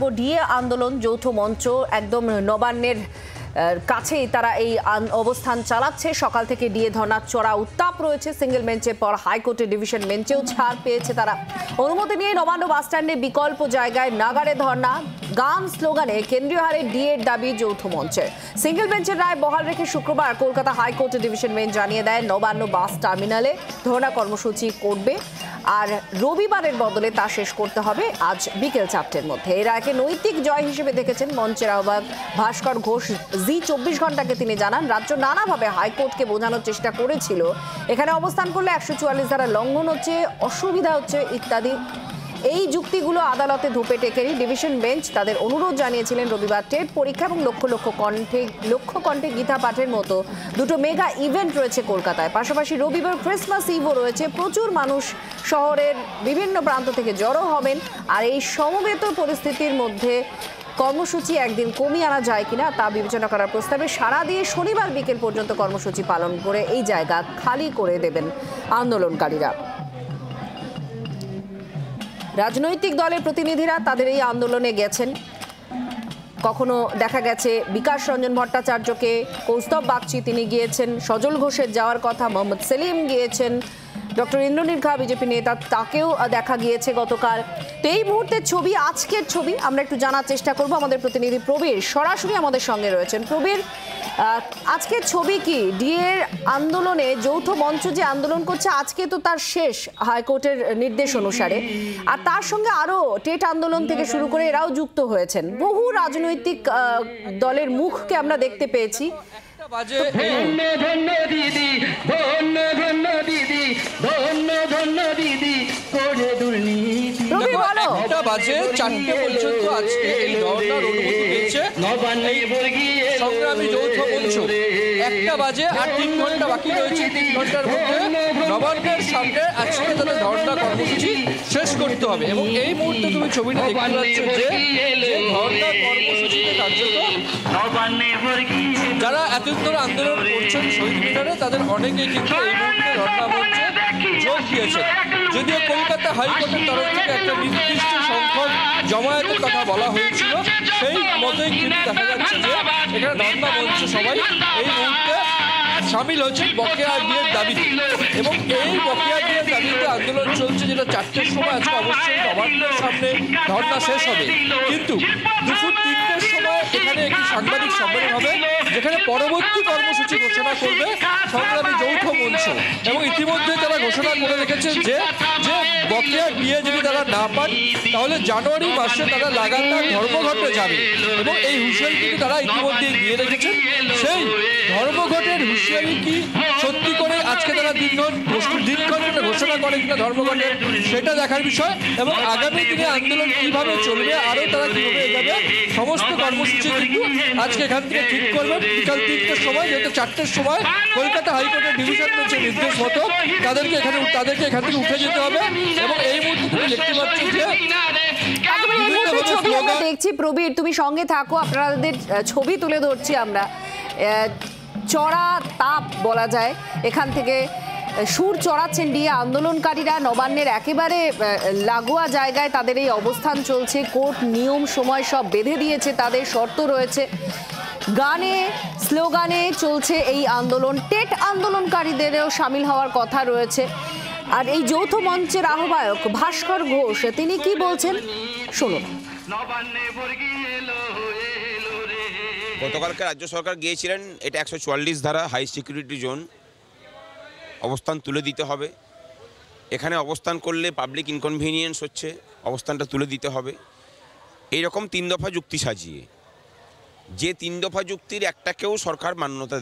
DA আন্দোলন যৌথ মঞ্চ একদম নবান্নের কাছেই তারা এই অবস্থান চালাচ্ছে। সকাল থেকে ডিএ ধর্নার চড়া উত্তাপ রয়েছে। সিঙ্গেল বেঞ্চের পর হাইকোর্টের ডিভিশন বেঞ্চেও ছাড় পেয়েছে তারা। অনুমতি নিয়ে নবান্ন বাসস্ট্যান্ডে বিকল্প জায়গায় নাগারে ধর্না, গান স্লোগানে কেন্দ্রীয় হারে ডিএর দাবি যৌথ মঞ্চের। সিঙ্গেল বেঞ্চের রায় বহাল রেখে শুক্রবার কলকাতা হাইকোর্টের ডিভিশন বেঞ্চ জানিয়ে দেয় নবান্ন বাস টার্মিনালে ধর্না কর্মসূচি করবে, আর রবিবারের বদলে তা শেষ করতে হবে আজ বিকেল 4টের মধ্যে। এই রায়কে নৈতিক জয় হিসেবে দেখেছেন মঞ্চের আহ্বায়ক ভাস্কর ঘোষ। জি 24 ঘন্টাকে তিনি জানান, রাজ্য নানাভাবে হাইকোর্টকে বোঝানোর চেষ্টা করেছিল এখানে অবস্থান করলে 144 ধারা লঙ্ঘন হচ্ছে, অসুবিধা হচ্ছে ইত্যাদি। এই যুক্তিগুলো আদালতে ধোপে টেকেনি ডিভিশন বেঞ্চ। তাদের অনুরোধ জানিয়েছিলেন রবিবার টেট পরীক্ষা এবং লক্ষ কণ্ঠে গীতা পাঠের মতো দুটো মেগা ইভেন্ট রয়েছে কলকাতায়। পাশাপাশি রবিবার ক্রিসমাস ইভও রয়েছে। প্রচুর মানুষ শহরের বিভিন্ন প্রান্ত থেকে জড়ো হবেন। আর এই সমবেত পরিস্থিতির মধ্যে কর্মসূচি একদিন কমিয়ে আনা যায় কিনা তা বিবেচনা করার প্রস্তাবে সাড়া দিয়ে শনিবার বিকেল পর্যন্ত কর্মসূচি পালন করে এই জায়গা খালি করে দেবেন আন্দোলনকারীরা। রাজনৈতিক দলের প্রতিনিধিরা তাদের এই আন্দোলনে গেছেন। কখনো দেখা গেছে বিকাশ রঞ্জন ভট্টাচার্যকে, কৌস্তব বাগচি তিনি গিয়েছেন, সজল ঘোষের যাওয়ার কথা, মোহাম্মদ সেলিম গিয়েছেন, ডক্টর ইন্দ্রনীল খা বিজেপি নেতা তাকেও দেখা গিয়েছে গতকাল। তো এই মুহূর্তের ছবি, আজকের ছবি আমরা একটু জানার চেষ্টা করব। আমাদের প্রতিনিধি প্রবীর সরাসরি আমাদের সঙ্গে রয়েছেন। প্রবীর, আজকের ছবি কি? ডিএর আন্দোলনে যৌথ মঞ্চ যে আন্দোলন করছে আজকে তো তার শেষ হাইকোর্টের নির্দেশ অনুসারে, আর তার সঙ্গে আরো টেট আন্দোলন থেকে শুরু করে এরাও যুক্ত হয়েছেন। বহু রাজনৈতিক দলের মুখকে আমরা দেখতে পেয়েছি। সংগ্রামী যৌথ মঞ্চ 1টা বাজে আর 3 ঘন্টা বাকি রয়েছে। 3 ঘন্টার মধ্যে নবান্নের সামনে আজকে তাদের ধর্ণা কর্মসূচি শেষ করতে হবে। এবং এই মুহূর্তে তুমি ছবিটা দেখতে পাচ্ছ যে ধর্ণা কর্মসূচিতে কার্যত যারা এতদিন ধরে আন্দোলন করছেন শহীদ মিনারে তাদের অনেকেই কিন্তু এই মুহূর্তে ধর্ণা মঞ্চে যোগ দিয়েছেন। যদিও কলকাতা হাইকোর্টের তরফ থেকে একটা নির্দিষ্ট সংখ্যক জমায়েতের কথা বলা হয়েছিল, সেই মতোই কিন্তু দেখা যাচ্ছে যে এখানে ধর্ণা মঞ্চে সবাই এই মুহূর্তে সামিল হচ্ছেন বকেয়া ডিএর দাবিতে। এবং এই বকেয়া ডিএর দাবিতে আন্দোলন চলছে, যেটা 4টের সময় আজকে অবশ্যই নবান্নের সামনে ধর্ণা শেষ হবে। কিন্তু দুপুর 3টের সময় এখানে একটি সাংবাদিক সম্মেলন হবে, যেখানে পরবর্তী কর্মসূচি ঘোষণা করবে সংগ্রামী যৌথ মঞ্চ। এবং ইতিমধ্যে তারা ঘোষণা করে রেখেছেন যে বকেয়া ডিএ যদি তারা না পান তাহলে জানুয়ারি মাসে তারা লাগাতার ধর্মঘটে যাবে। এবং এই হুঁশিয়ারি কিন্তু তারা ইতিমধ্যে দিয়ে রেখেছেন। সেই ধর্মঘটের হুঁশিয়ারি কি সত্যি করে আজকে তারা দিনক্ষণ ঘোষণা করে কিনা ধর্মঘটের, সেটা দেখার বিষয়। এবং আগামী দিনে আন্দোলন কিভাবে চলবে, আরও তারা কিভাবে এগাবে, সমস্ত কর্মসূচি কিন্তু আজকে এখান থেকে ঠিক করবেন বিকাল 3টের সময়। যেহেতু 4টের সময় কলকাতা হাইকোর্টের ডিভিশন বেঞ্চের নির্দেশ মতো তাদেরকে এখান থেকে উঠে যেতে হবে। এবং এই মুহূর্তে তুমি দেখতে পাচ্ছ যে আমরা দেখছি। প্রবীর, তুমি সঙ্গে থাকো, আপনাদের ছবি তুলে ধরছি আমরা। চড়া তাপ বলা যায়, এখান থেকে সুর চড়াচ্ছেন ডিএ আন্দোলনকারীরা। নবান্নের একেবারে লাগোয়া জায়গায় তাদের এই অবস্থান চলছে। কোর্ট নিয়ম সময় সব বেঁধে দিয়েছে, তাদের শর্ত রয়েছে। গানে স্লোগানে চলছে এই আন্দোলন। টেট আন্দোলনকারীদেরও সামিল হওয়ার কথা রয়েছে। আর এই যৌথ মঞ্চের আহ্বায়ক ভাস্কর ঘোষ তিনি কি বলছেন শুনুন। গতকালকে রাজ্য সরকার গিয়েছিলেন, এটা 144 ধারা হাই সিকিউরিটি জোন, অবস্থান তুলে দিতে হবে। এখানে অবস্থান করলে পাবলিক ইনকনভিনিয়েন্স হচ্ছে, অবস্থানটা তুলে দিতে হবে। এই রকম 3 দফা যুক্তি সাজিয়ে, যে 3 দফা যুক্তির একটাকেও সরকার মান্যতা,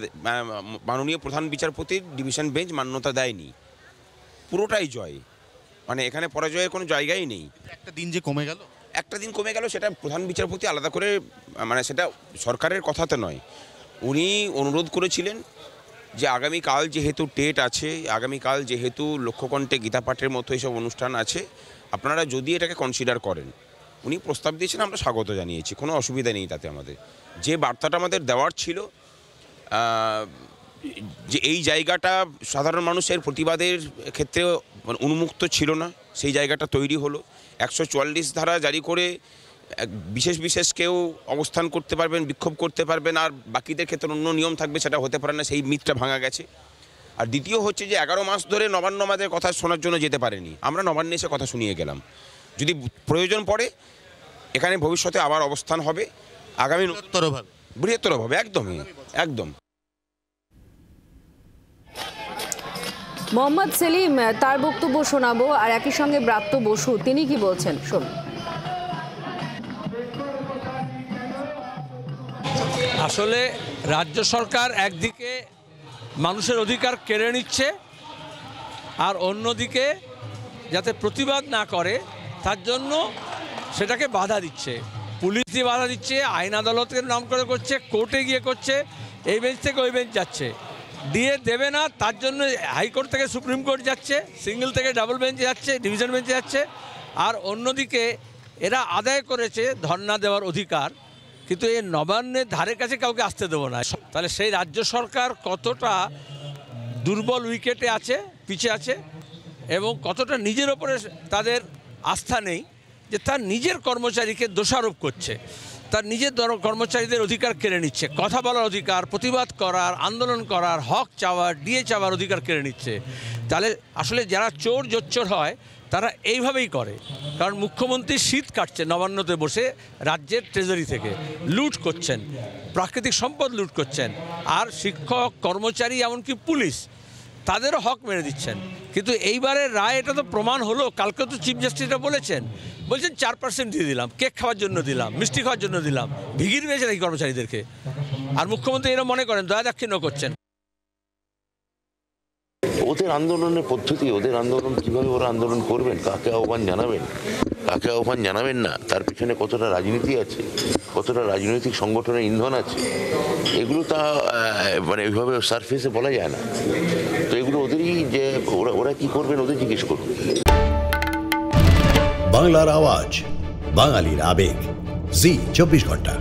মাননীয় প্রধান বিচারপতির ডিভিশন বেঞ্চ মান্যতা দেয়নি। পুরোটাই জয়, মানে এখানে পরাজয়ের কোনো জায়গাই নেই। একটা দিন যে কমে গেল, একটা দিন কমে গেল, সেটা প্রধান বিচারপতি আলাদা করে, মানে সেটা সরকারের কথাতে নয়। উনি অনুরোধ করেছিলেন যে আগামীকাল যেহেতু টেট আছে, আগামীকাল যেহেতু লক্ষ্যকণ্ঠে গীতা পাঠের মতো এইসব অনুষ্ঠান আছে, আপনারা যদি এটাকে কনসিডার করেন। উনি প্রস্তাব দিয়েছেন, আমরা স্বাগত জানিয়েছি, কোনো অসুবিধা নেই তাতে। আমাদের যে বার্তাটা আমাদের দেওয়ার ছিল যে এই জায়গাটা সাধারণ মানুষের প্রতিবাদের ক্ষেত্রে উন্মুক্ত ছিল না, সেই জায়গাটা তৈরি হলো। 144 ধারা জারি করে বিশেষ বিশেষ কেউ অবস্থান করতে পারবেন, বিক্ষোভ করতে পারবেন, আর বাকিদের ক্ষেত্রে অন্য নিয়ম থাকবে, সেটা হতে পারে না, সেই মিথটা ভাঙা গেছে। আর দ্বিতীয় হচ্ছে যে 11 মাস ধরে নবান্ন আমাদের কথা শোনার জন্য যেতে পারেনি, আমরা নবান্নে এসে কথা শুনিয়ে গেলাম। যদি প্রয়োজন পড়ে এখানে ভবিষ্যতে আবার অবস্থান হবে, আগামী বৃহত্তরভাবে, একদমই একদম। মোহাম্মদ সেলিম তার বক্তব্য শোনাবো, আর একই সঙ্গে ব্রাত্য বসু তিনি কি বলছেন শুনুন। আসলে রাজ্য সরকার একদিকে মানুষের অধিকার কেড়ে নিচ্ছে, আর অন্যদিকে যাতে প্রতিবাদ না করে তার জন্য সেটাকে বাধা দিচ্ছে। পুলিশ দিয়ে বাধা দিচ্ছে, আইন আদালতের নাম করে করছে, কোর্টে গিয়ে করছে, এই বেঞ্চ থেকে ওই বেঞ্চ যাচ্ছে, দিয়ে দেবে না তার জন্য হাইকোর্ট থেকে সুপ্রিম কোর্ট যাচ্ছে, সিঙ্গেল থেকে ডাবল বেঞ্চে যাচ্ছে, ডিভিশন বেঞ্চে যাচ্ছে। আর অন্যদিকে এরা আদায় করেছে ধর্ণা দেওয়ার অধিকার, কিন্তু এই নবান্নের ধারে কাছে কাউকে আসতে দেবো না। তাহলে সেই রাজ্য সরকার কতটা দুর্বল উইকেটে আছে, পিছিয়ে আছে, এবং কতটা নিজের ওপরে তাদের আস্থা নেই, যে তার নিজের কর্মচারীকে দোষারোপ করছে, তার নিজের কর্মচারীদের অধিকার কেড়ে নিচ্ছে, কথা বলার অধিকার, প্রতিবাদ করার, আন্দোলন করার, হক চাওয়ার, ডিএ চাওয়ার অধিকার কেড়ে নিচ্ছে। তাহলে আসলে যারা চোর জোচ্চোর হয় তারা এইভাবেই করে, কারণ মুখ্যমন্ত্রী শীত কাটছে নবান্নতে বসে রাজ্যের ট্রেজারি থেকে, লুট করছেন, প্রাকৃতিক সম্পদ লুট করছেন, আর শিক্ষক, কর্মচারী, এমনকি পুলিশ, তাদেরও হক মেরে দিচ্ছেন। কিন্তু এইবারের রায় এটা তো প্রমাণ হলো, কালকে তো চিফ জাস্টিসরা বলছেন 4% দিয়ে দিলাম, কেক খাওয়ার জন্য দিলাম, মিষ্টি খাওয়ার জন্য দিলাম, ভিগির মেয়েছে নাকি কর্মচারীদেরকে। আর মুখ্যমন্ত্রী এরা মনে করেন দয়া দাক্ষিণ্য করছেন। ওদের আন্দোলনের পদ্ধতি, ওদের আন্দোলন কিভাবে ওরা আন্দোলন করবেন, কাকে আহ্বান জানাবেন, কাকে আহ্বান জানাবেন না, তার পিছনে কতটা রাজনীতি আছে, কতটা রাজনৈতিক সংগঠনের ইন্ধন আছে, এগুলো তা মানে ওইভাবে সারফেসে বলা যায় না। তো এগুলো ওদেরই, যে ওরা কি করবেন ওদের জিজ্ঞেস করুন। বাংলার আওয়াজ, বাঙালির আবেগ, জি 24 ঘন্টা।